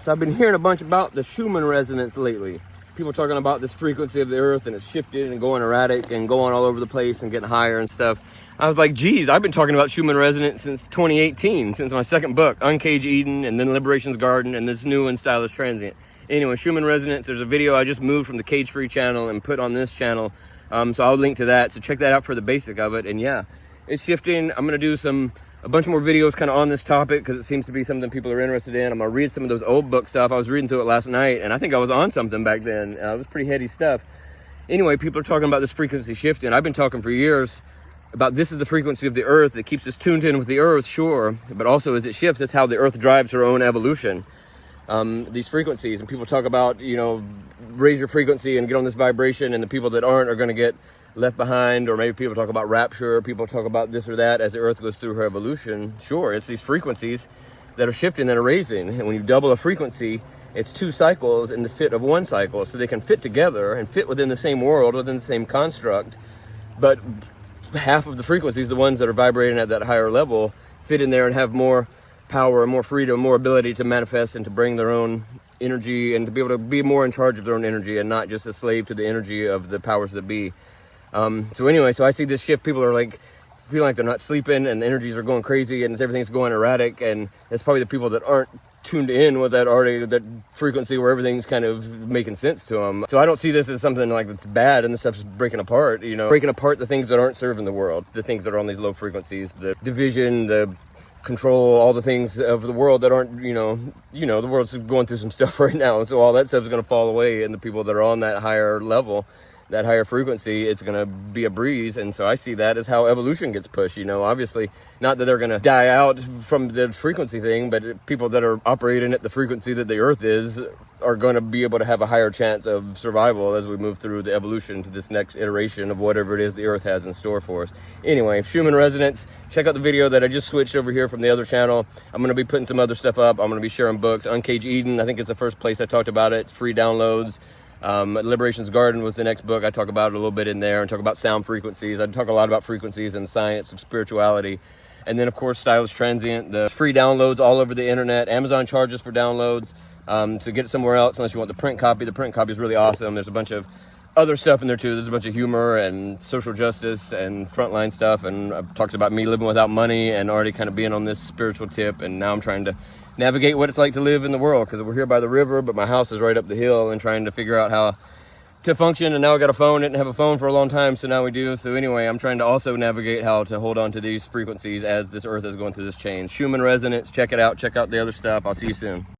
So I've been hearing a bunch about the Schumann resonance lately. People talking about this frequency of the earth and it's shifted and going erratic and going all over the place and getting higher and stuff. I was like, geez, I've been talking about Schumann resonance since 2018, since my second book, UnCage Eden, and then Liberation's Garden, and this new and Stylish Transient. Anyway, Schumann resonance, there's a video I just moved from the cage-free channel and put on this channel. So I'll link to that. So check that out for the basic of it. And yeah, it's shifting. I'm going to do a bunch more videos kind of on this topic because it seems to be something people are interested in. I'm going to read some of those old book stuff. I was reading through it last night and I think I was on something back then. It was pretty heady stuff. Anyway, people are talking about this frequency shifting. I've been talking for years about this is the frequency of the earth that keeps us tuned in with the earth, sure. But also as it shifts, that's how the earth drives her own evolution. These frequencies, and people talk about, you know, raise your frequency and get on this vibration, and the people that aren't are going to get left behind. Or maybe people talk about rapture, people talk about this or that as the earth goes through her evolution. Sure, it's these frequencies that are shifting, that are raising, and when you double a frequency, it's 2 cycles in the fit of 1 cycle, so they can fit together and fit within the same world, within the same construct. But half of the frequencies, the ones that are vibrating at that higher level, fit in there and have more power, more freedom, more ability to manifest and to bring their own energy and to be able to be more in charge of their own energy and not just a slave to the energy of the powers that be. So anyway, so I see this shift. People are like feeling like they're not sleeping and the energies are going crazy and everything's going erratic, and it's probably the people that aren't tuned in with that frequency where everything's kind of making sense to them. So I don't see this as something like that's bad and the stuff's breaking apart, you know, breaking apart the things that aren't serving the world, the things that are on these low frequencies, the division, the control, all the things of the world that aren't, you know, the world's going through some stuff right now, and so all that stuff is going to fall away, and the people that are on that higher level, that higher frequency, it's going to be a breeze. And so I see that as how evolution gets pushed, you know. Obviously not that they're going to die out from the frequency thing, but people that are operating at the frequency that the earth is are going to be able to have a higher chance of survival as we move through the evolution to this next iteration of whatever it is the earth has in store for us. Anyway, Schumann resonance, check out the video that I just switched over here from the other channel. I'm going to be putting some other stuff up. I'm going to be sharing books. UnCage Eden, I think it's the first place I talked about it. It's free downloads. Liberation's Garden was the next book. I talk about it a little bit in there and talk about sound frequencies. I talk a lot about frequencies and science of spirituality. And then of course, Stylish Transient, the free downloads all over the internet. Amazon charges for downloads to get it somewhere else unless you want the print copy. The print copy is really awesome. There's a bunch of other stuff in there too. There's a bunch of humor and social justice and frontline stuff. And I've talked about me living without money and already kind of being on this spiritual tip. And now I'm trying to navigate what it's like to live in the world, because we're here by the river, but my house is right up the hill, and trying to figure out how to function. And now I got a phone. Didn't have a phone for a long time, so now we do. So anyway, I'm trying to also navigate how to hold on to these frequencies as this earth is going through this change. Schumann resonance, check it out. Check out the other stuff. I'll see you soon.